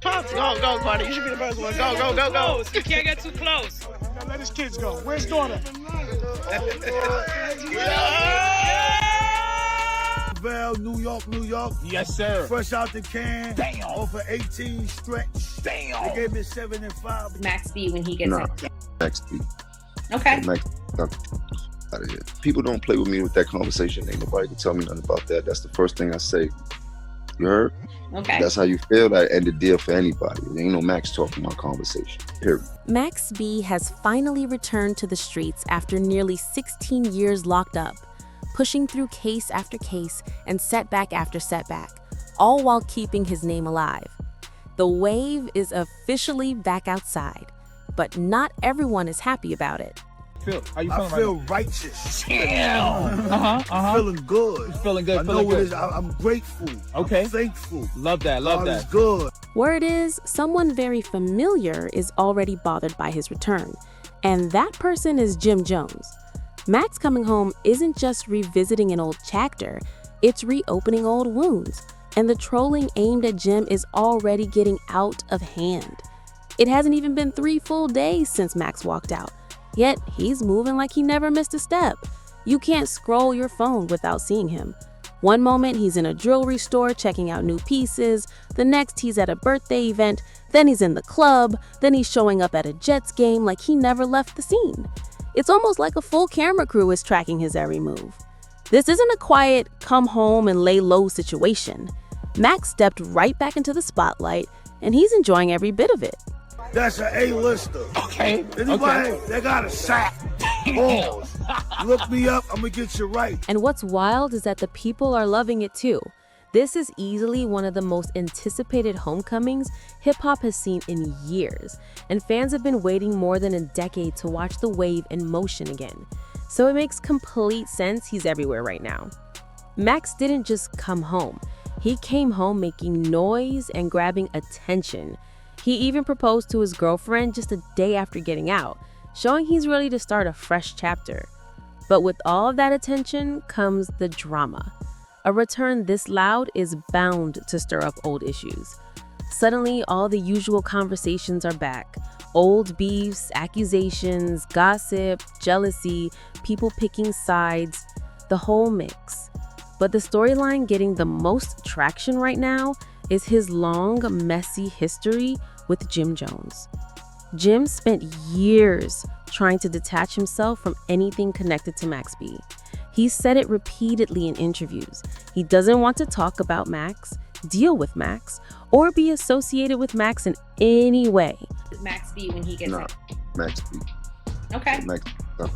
Go, Carter. You should be the first one. Go. You can't get too close. Now let his kids go. Where's daughter? Val, New York. Yes, sir. Fresh out the can. Damn. Over 18 stretch. Damn. They gave me 7 and 5. Max B when he gets it. Max B. Okay. Max, out of here. People don't play with me with that conversation. Ain't nobody can tell me nothing about that. That's the first thing I say. You heard? Okay. That's how you feel. That end the deal for anybody. There ain't no Max talking about conversation. Period. Max B has finally returned to the streets after nearly 16 years locked up, pushing through case after case and setback after setback, all while keeping his name alive. The wave is officially back outside, but not everyone is happy about it. How you feeling I feel righteous. Damn. Feeling good. Feeling good. I know what it is. I'm grateful. Okay. I'm thankful. Love that. God is good. Word is, someone very familiar is already bothered by his return, and that person is Jim Jones. Max coming home isn't just revisiting an old chapter, it's reopening old wounds, and the trolling aimed at Jim is already getting out of hand. It hasn't even been 3 full days since Max walked out, yet he's moving like he never missed a step. You can't scroll your phone without seeing him. One moment he's in a jewelry store checking out new pieces, the next he's at a birthday event, then he's in the club, then he's showing up at a Jets game like he never left the scene. It's almost like a full camera crew is tracking his every move. This isn't a quiet, come home and lay low situation. Max stepped right back into the spotlight, and he's enjoying every bit of it. That's an A-lister. Okay. Anybody that got a sack, balls, look me up, I'm gonna get you right. And what's wild is that the people are loving it too. This is easily one of the most anticipated homecomings hip-hop has seen in years, and fans have been waiting more than a decade to watch the wave in motion again. So it makes complete sense he's everywhere right now. Max didn't just come home. He came home making noise and grabbing attention. He even proposed to his girlfriend just a day after getting out, showing he's ready to start a fresh chapter. But with all of that attention comes the drama. A return this loud is bound to stir up old issues. Suddenly, all the usual conversations are back. Old beefs, accusations, gossip, jealousy, people picking sides, the whole mix. But the storyline getting the most traction right now is his long, messy history with Jim Jones. Jim spent years trying to detach himself from anything connected to Max B. He's said it repeatedly in interviews. He doesn't want to talk about Max, deal with Max, or be associated with Max in any way. Max B when he gets it. Max B. Okay. Max,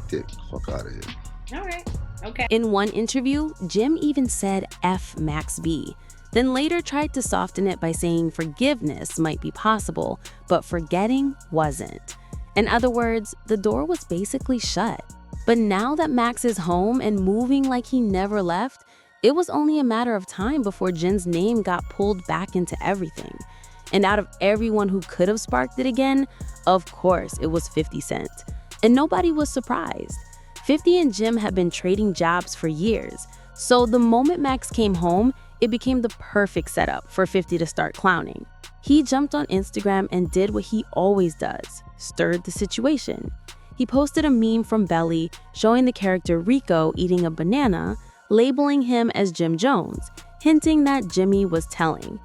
dick. Fuck out of here. All right. Okay. In one interview, Jim even said F Max B, then later tried to soften it by saying forgiveness might be possible, but forgetting wasn't. In other words, the door was basically shut. But now that Max is home and moving like he never left, it was only a matter of time before Jim's name got pulled back into everything. And out of everyone who could have sparked it again, of course it was 50 Cent. And nobody was surprised. 50 and Jim had been trading jobs for years. So the moment Max came home, it became the perfect setup for 50 to start clowning. He jumped on Instagram and did what he always does, stirred the situation. He posted a meme from Belly showing the character Rico eating a banana, labeling him as Jim Jones, hinting that Jimmy was telling.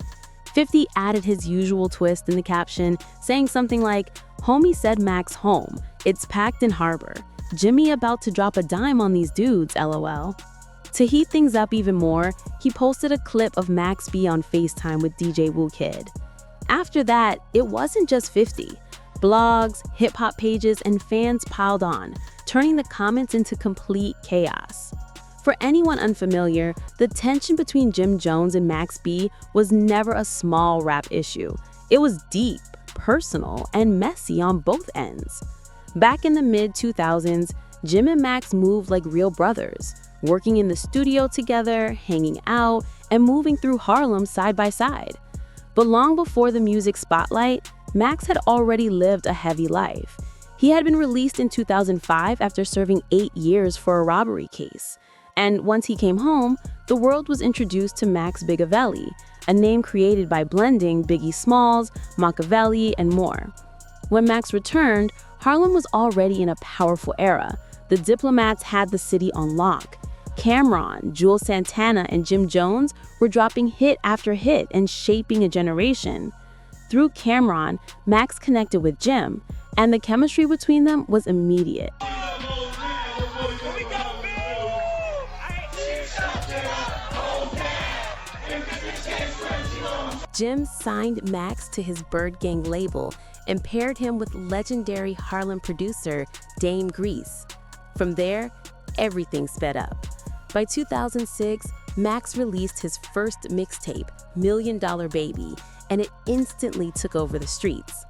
50 added his usual twist in the caption, saying something like, "Homie said Max home. It's packed in harbor. Jimmy about to drop a dime on these dudes, LOL." To heat things up even more, he posted a clip of Max B on FaceTime with DJ Woo Kid. After that, it wasn't just 50. Blogs, hip-hop pages, and fans piled on, turning the comments into complete chaos. For anyone unfamiliar, the tension between Jim Jones and Max B was never a small rap issue. It was deep, personal, and messy on both ends. Back in the mid-2000s, Jim and Max moved like real brothers, working in the studio together, hanging out, and moving through Harlem side by side. But long before the music spotlight, Max had already lived a heavy life. He had been released in 2005 after serving 8 years for a robbery case. And once he came home, the world was introduced to Max Bigavelli, a name created by blending Biggie Smalls, Machiavelli, and more. When Max returned, Harlem was already in a powerful era. The Diplomats had the city on lock. Cameron, Jules Santana, and Jim Jones were dropping hit after hit and shaping a generation. Through Cameron, Max connected with Jim, and the chemistry between them was immediate. Jim signed Max to his Bird Gang label and paired him with legendary Harlem producer Dame Grease. From there, everything sped up. By 2006, Max released his first mixtape, $1 Million Baby, and it instantly took over the streets.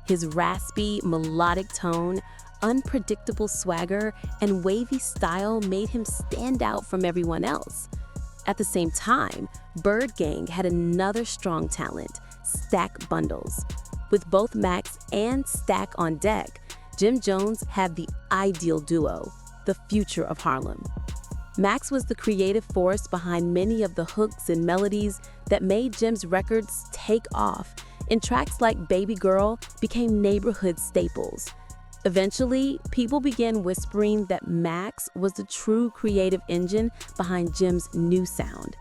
His raspy, melodic tone, unpredictable swagger, and wavy style made him stand out from everyone else. At the same time, Bird Gang had another strong talent, Stack Bundles. With both Max and Stack on deck, Jim Jones had the ideal duo, the future of Harlem. Max was the creative force behind many of the hooks and melodies that made Jim's records take off, and tracks like Baby Girl became neighborhood staples. Eventually, people began whispering that Max was the true creative engine behind Jim's new sound.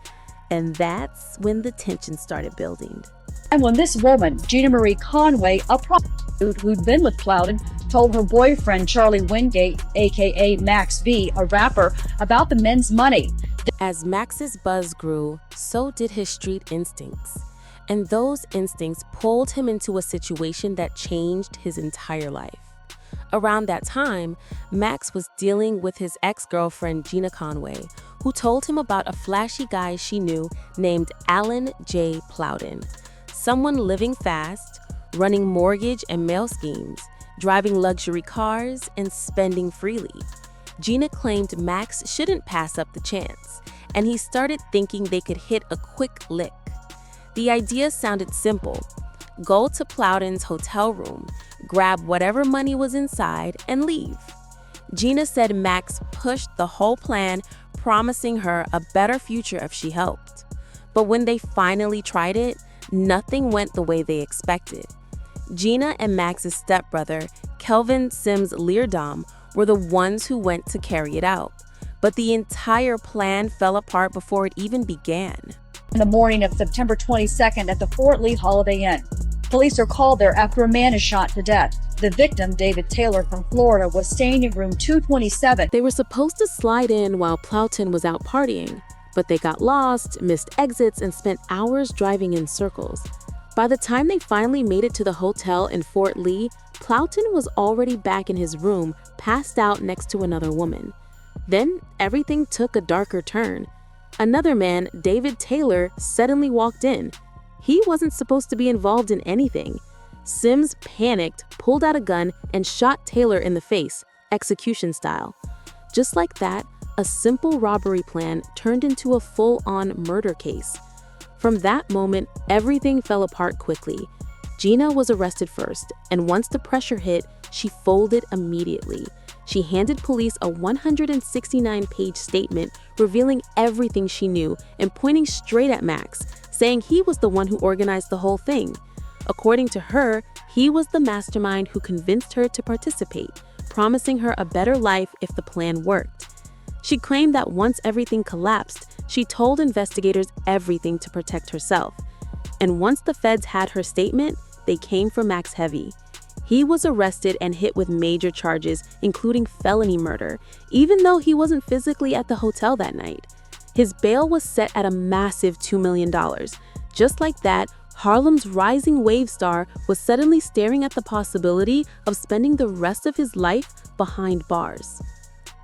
And that's when the tension started building. And when this woman, Gina Marie Conway, a prostitute who'd been with Plowden, told her boyfriend Charlie Wingate, aka Max V, a rapper, about the men's money. As Max's buzz grew, so did his street instincts. And those instincts pulled him into a situation that changed his entire life. Around that time, Max was dealing with his ex-girlfriend Gina Conway, who told him about a flashy guy she knew named Alan J. Plowden. Someone living fast, running mortgage and mail schemes, driving luxury cars, and spending freely. Gina claimed Max shouldn't pass up the chance, and he started thinking they could hit a quick lick. The idea sounded simple. Go to Plowden's hotel room, grab whatever money was inside, and leave. Gina said Max pushed the whole plan, promising her a better future if she helped. But when they finally tried it, nothing went the way they expected. Gina and Max's stepbrother, Kelvin Sims Leardom, were the ones who went to carry it out. But the entire plan fell apart before it even began. In the morning of September 22nd at the Fort Lee Holiday Inn, police are called there after a man is shot to death. The victim, David Taylor from Florida, was staying in room 227. They were supposed to slide in while Plowden was out partying, but they got lost, missed exits, and spent hours driving in circles. By the time they finally made it to the hotel in Fort Lee, Plowden was already back in his room, passed out next to another woman. Then everything took a darker turn. Another man, David Taylor, suddenly walked in. He wasn't supposed to be involved in anything. Sims panicked, pulled out a gun, and shot Taylor in the face, execution style. Just like that, a simple robbery plan turned into a full-on murder case. From that moment, everything fell apart quickly. Gina was arrested first, and once the pressure hit, she folded immediately. She handed police a 169-page statement revealing everything she knew and pointing straight at Max, saying he was the one who organized the whole thing. According to her, he was the mastermind who convinced her to participate, promising her a better life if the plan worked. She claimed that once everything collapsed, she told investigators everything to protect herself. And once the feds had her statement, they came for Max heavy. He was arrested and hit with major charges, including felony murder, even though he wasn't physically at the hotel that night. His bail was set at a massive $2 million. Just like that, Harlem's rising wave star was suddenly staring at the possibility of spending the rest of his life behind bars.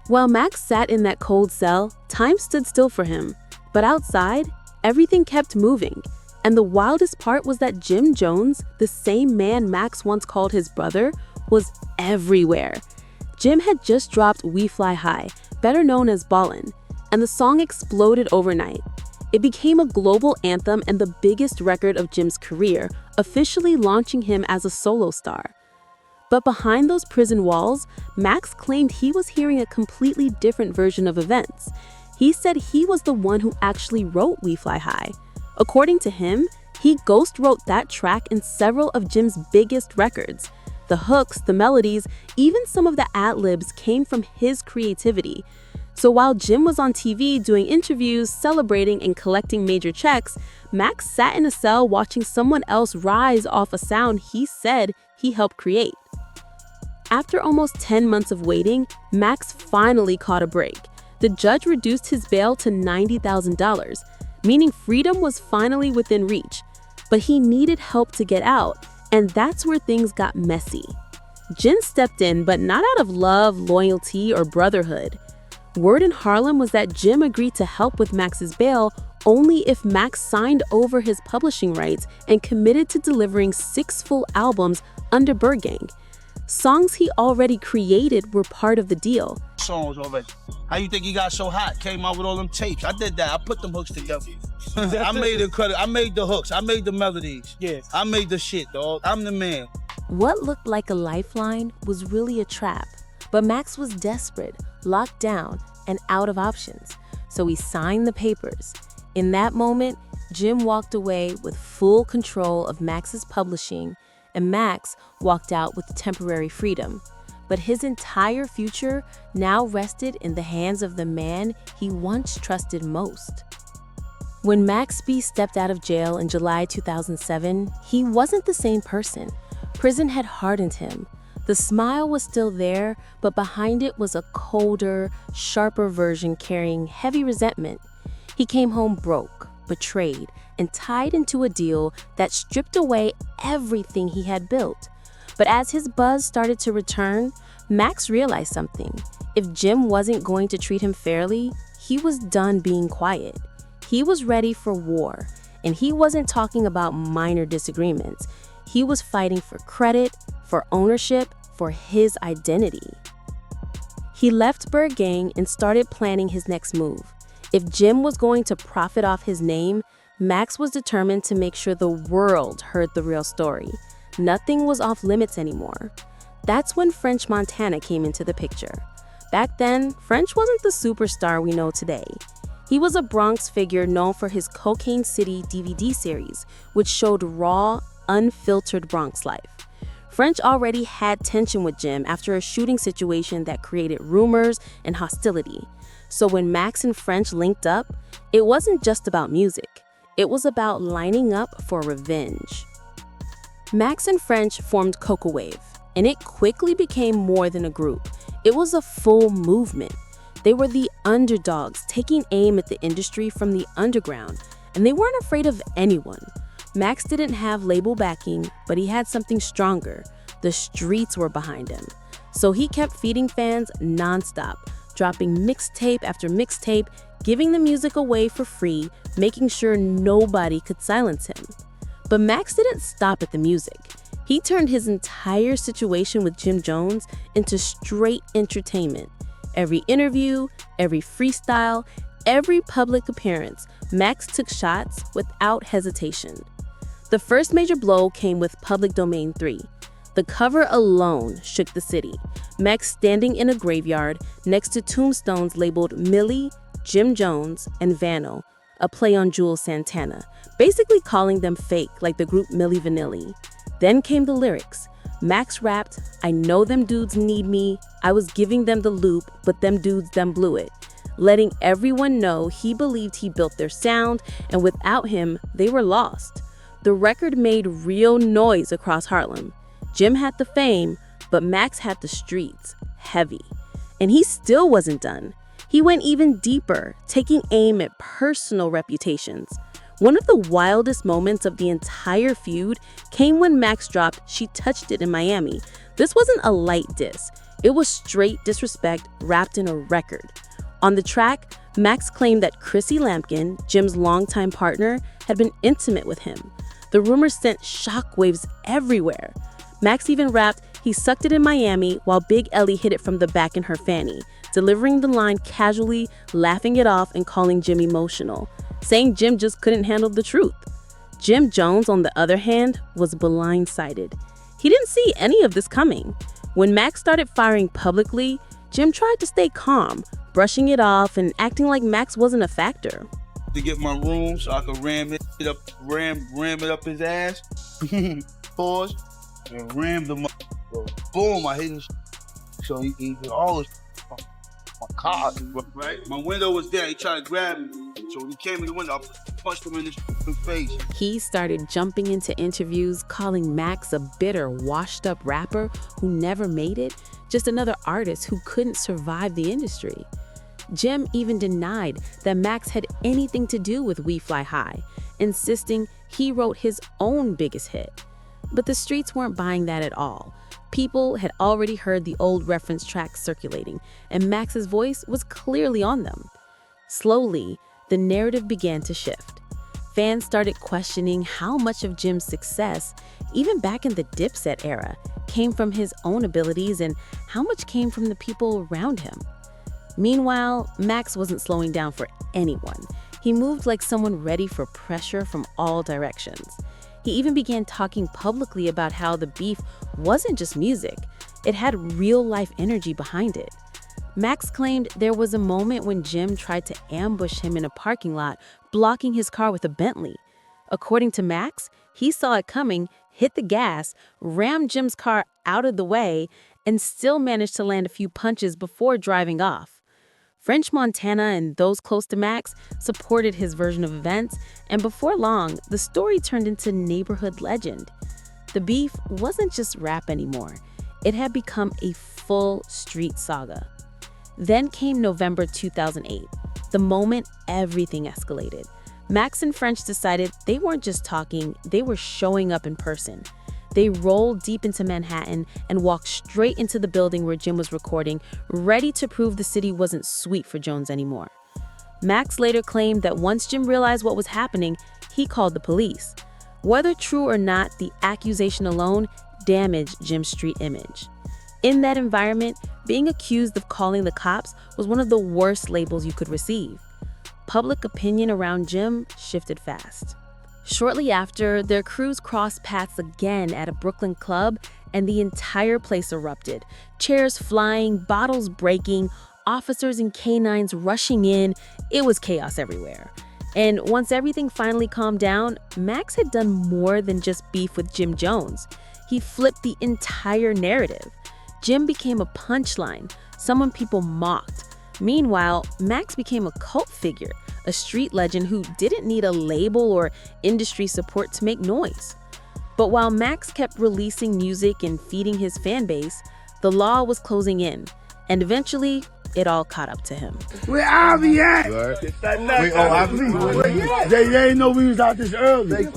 While Max sat in that cold cell, time stood still for him. But outside, everything kept moving. And the wildest part was that Jim Jones, the same man Max once called his brother, was everywhere. Jim had just dropped We Fly High, better known as Ballin', and the song exploded overnight. It became a global anthem and the biggest record of Jim's career, officially launching him as a solo star. But behind those prison walls, Max claimed he was hearing a completely different version of events. He said he was the one who actually wrote We Fly High. According to him, he ghost wrote that track in several of Jim's biggest records. The hooks, the melodies, even some of the ad-libs came from his creativity. So while Jim was on TV doing interviews, celebrating, and collecting major checks, Max sat in a cell watching someone else rise off a sound he said he helped create. After almost 10 months of waiting, Max finally caught a break. The judge reduced his bail to $90,000, meaning freedom was finally within reach. But he needed help to get out, and that's where things got messy. Jen stepped in, but not out of love, loyalty, or brotherhood. Word in Harlem was that Jim agreed to help with Max's bail only if Max signed over his publishing rights and committed to delivering 6 full albums under Gang. Songs he already created were part of the deal. Songs already. How you think he got so hot? Came out with all them tapes. I did that. I put them hooks together. I made the hooks. I made the melodies. Yeah. I made the shit, dog. I'm the man. What looked like a lifeline was really a trap. But Max was desperate, locked down, and out of options. So he signed the papers. In that moment, Jim walked away with full control of Max's publishing, and Max walked out with temporary freedom. But his entire future now rested in the hands of the man he once trusted most. When Max B stepped out of jail in July 2007, he wasn't the same person. Prison had hardened him. The smile was still there, but behind it was a colder, sharper version carrying heavy resentment. He came home broke, betrayed, and tied into a deal that stripped away everything he had built. But as his buzz started to return, Max realized something. If Jim wasn't going to treat him fairly, he was done being quiet. He was ready for war, and he wasn't talking about minor disagreements. He was fighting for credit, for ownership, for his identity. He left Gang and started planning his next move. If Jim was going to profit off his name, Max was determined to make sure the world heard the real story. Nothing was off limits anymore. That's when French Montana came into the picture. Back then, French wasn't the superstar we know today. He was a Bronx figure known for his Cocaine City DVD series, which showed raw, unfiltered Bronx life. French already had tension with Jim after a shooting situation that created rumors and hostility. So when Max and French linked up, it wasn't just about music. It was about lining up for revenge. Max and French formed Coca Wave, and it quickly became more than a group. It was a full movement. They were the underdogs taking aim at the industry from the underground, and they weren't afraid of anyone. Max didn't have label backing, but he had something stronger. The streets were behind him. So he kept feeding fans nonstop, dropping mixtape after mixtape, giving the music away for free, making sure nobody could silence him. But Max didn't stop at the music. He turned his entire situation with Jim Jones into straight entertainment. Every interview, every freestyle, every public appearance, Max took shots without hesitation. The first major blow came with Public Domain 3. The cover alone shook the city. Max standing in a graveyard next to tombstones labeled Millie, Jim Jones, and Vano, a play on Jules Santana, basically calling them fake like the group Milli Vanilli. Then came the lyrics. Max rapped, "I know them dudes need me. I was giving them the loop, but them dudes blew it," letting everyone know he believed he built their sound, and without him, they were lost. The record made real noise across Harlem. Jim had the fame, but Max had the streets, heavy. And he still wasn't done. He went even deeper, taking aim at personal reputations. One of the wildest moments of the entire feud came when Max dropped "She Touched It" in Miami. This wasn't a light diss. It was straight disrespect wrapped in a record. On the track, Max claimed that Chrissy Lampkin, Jim's longtime partner, had been intimate with him. The rumors sent shockwaves everywhere. Max even rapped, "He sucked it in Miami," while Big Ellie hit it from the back in her fanny, delivering the line casually, laughing it off, and calling Jim emotional, saying Jim just couldn't handle the truth. Jim Jones, on the other hand, was blindsided. He didn't see any of this coming. When Max started firing publicly, Jim tried to stay calm, brushing it off and acting like Max wasn't a factor. to get my room so I could ram it up his ass. Pause. And ram the boom, I hit him. So he all his my car, right? My window was there. He tried to grab me. So when he came in the window, I punched him in his face. He started jumping into interviews, calling Max a bitter, washed-up rapper who never made it, just another artist who couldn't survive the industry. Jim even denied that Max had anything to do with We Fly High, insisting he wrote his own biggest hit. But the streets weren't buying that at all. People had already heard the old reference tracks circulating, and Max's voice was clearly on them. Slowly, the narrative began to shift. Fans started questioning how much of Jim's success, even back in the Dipset era, came from his own abilities and how much came from the people around him. Meanwhile, Max wasn't slowing down for anyone. He moved like someone ready for pressure from all directions. He even began talking publicly about how the beef wasn't just music, it had real-life energy behind it. Max claimed there was a moment when Jim tried to ambush him in a parking lot, blocking his car with a Bentley. According to Max, he saw it coming, hit the gas, rammed Jim's car out of the way, and still managed to land a few punches before driving off. French Montana and those close to Max supported his version of events, and before long, the story turned into neighborhood legend. The beef wasn't just rap anymore. It had become a full street saga. Then came November 2008, the moment everything escalated. Max and French decided they weren't just talking, they were showing up in person. They rolled deep into Manhattan and walked straight into the building where Jim was recording, ready to prove the city wasn't sweet for Jones anymore. Max later claimed that once Jim realized what was happening, he called the police. Whether true or not, the accusation alone damaged Jim's street image. In that environment, being accused of calling the cops was one of the worst labels you could receive. Public opinion around Jim shifted fast. Shortly after, their crews crossed paths again at a Brooklyn club, and the entire place erupted. Chairs flying, bottles breaking, officers and canines rushing in. It was chaos everywhere. And once everything finally calmed down, Max had done more than just beef with Jim Jones. He flipped the entire narrative. Jim became a punchline, someone people mocked. Meanwhile, Max became a cult figure, a street legend who didn't need a label or industry support to make noise. But while Max kept releasing music and feeding his fan base, the law was closing in, and eventually, it all caught up to him. Where Ivy at? They didn't know we was out this early.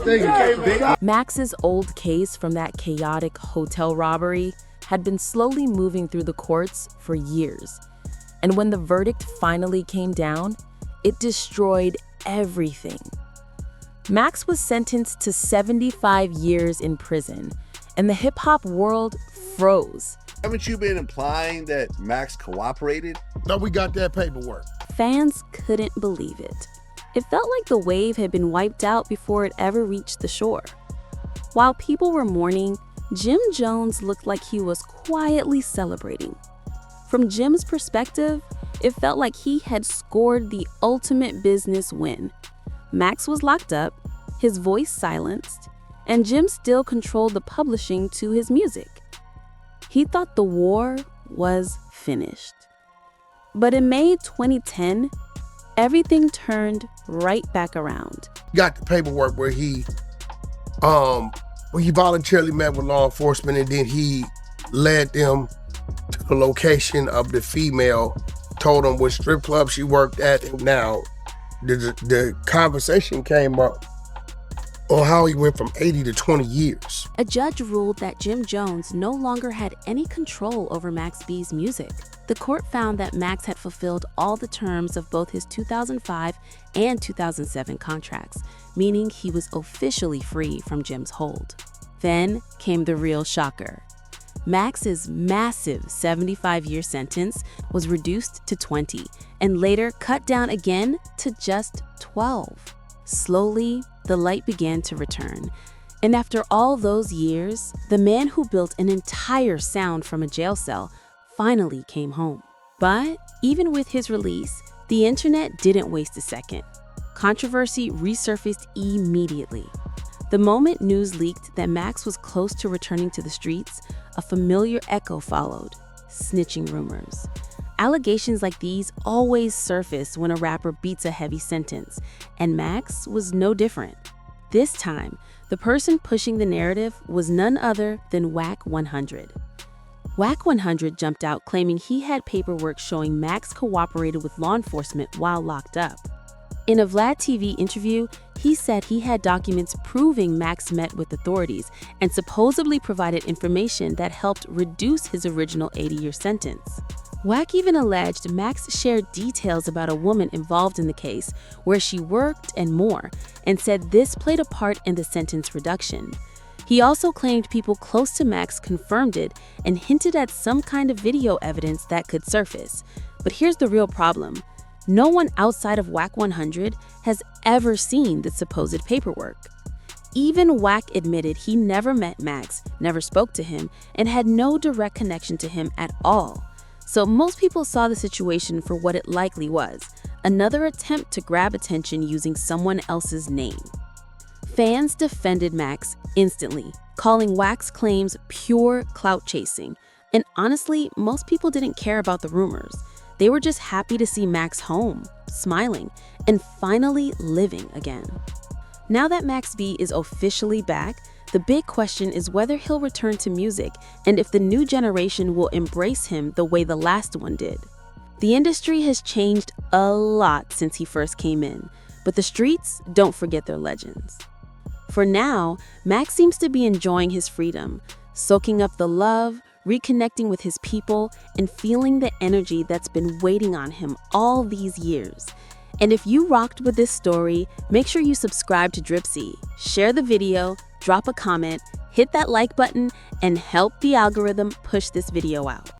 Max's old case from that chaotic hotel robbery had been slowly moving through the courts for years. And when the verdict finally came down, it destroyed everything. Max was sentenced to 75 years in prison, and the hip-hop world froze. Haven't you been implying that Max cooperated? No, we got that paperwork. Fans couldn't believe it. It felt like the wave had been wiped out before it ever reached the shore. While people were mourning, Jim Jones looked like he was quietly celebrating. From Jim's perspective, it felt like he had scored the ultimate business win. Max was locked up, his voice silenced, and Jim still controlled the publishing to his music. He thought the war was finished. But in May 2010, everything turned right back around. Got the paperwork where he voluntarily met with law enforcement, and then he led them to the location of the female, told them what strip club she worked at, and now the conversation came up on how he went from 80 to 20 years. A judge ruled that Jim Jones no longer had any control over Max B's music. The court found that Max had fulfilled all the terms of both his 2005 and 2007 contracts, meaning he was officially free from Jim's hold. Then came the real shocker. Max's massive 75-year sentence was reduced to 20 and later cut down again to just 12. Slowly, the light began to return. And after all those years, the man who built an entire sound from a jail cell finally came home. But even with his release, the internet didn't waste a second. controversy resurfaced immediately. The moment news leaked that Max was close to returning to the streets, a familiar echo followed: snitching rumors. Allegations like these always surface when a rapper beats a heavy sentence, and Max was no different. This time, the person pushing the narrative was none other than Wack 100. Wack 100 jumped out claiming he had paperwork showing Max cooperated with law enforcement while locked up. In a Vlad TV interview, he said he had documents proving Max met with authorities and supposedly provided information that helped reduce his original 80-year sentence. Wack even alleged Max shared details about a woman involved in the case, where she worked and more, and said this played a part in the sentence reduction. He also claimed people close to Max confirmed it and hinted at some kind of video evidence that could surface. But here's the real problem. No one outside of Wack 100 has ever seen the supposed paperwork. Even Wack admitted he never met Max, never spoke to him, and had no direct connection to him at all. So most people saw the situation for what it likely was: another attempt to grab attention using someone else's name. Fans defended Max instantly, calling Wack's claims pure clout chasing. And honestly, most people didn't care about the rumors. They were just happy to see Max home, smiling, and finally living again. Now that Max B is officially back, the big question is whether he'll return to music and if the new generation will embrace him the way the last one did. The industry has changed a lot since he first came in, but the streets don't forget their legends. For now, Max seems to be enjoying his freedom, soaking up the love, reconnecting with his people, and feeling the energy that's been waiting on him all these years. And if you rocked with this story, make sure you subscribe to Dipset, share the video, drop a comment, hit that like button, and help the algorithm push this video out.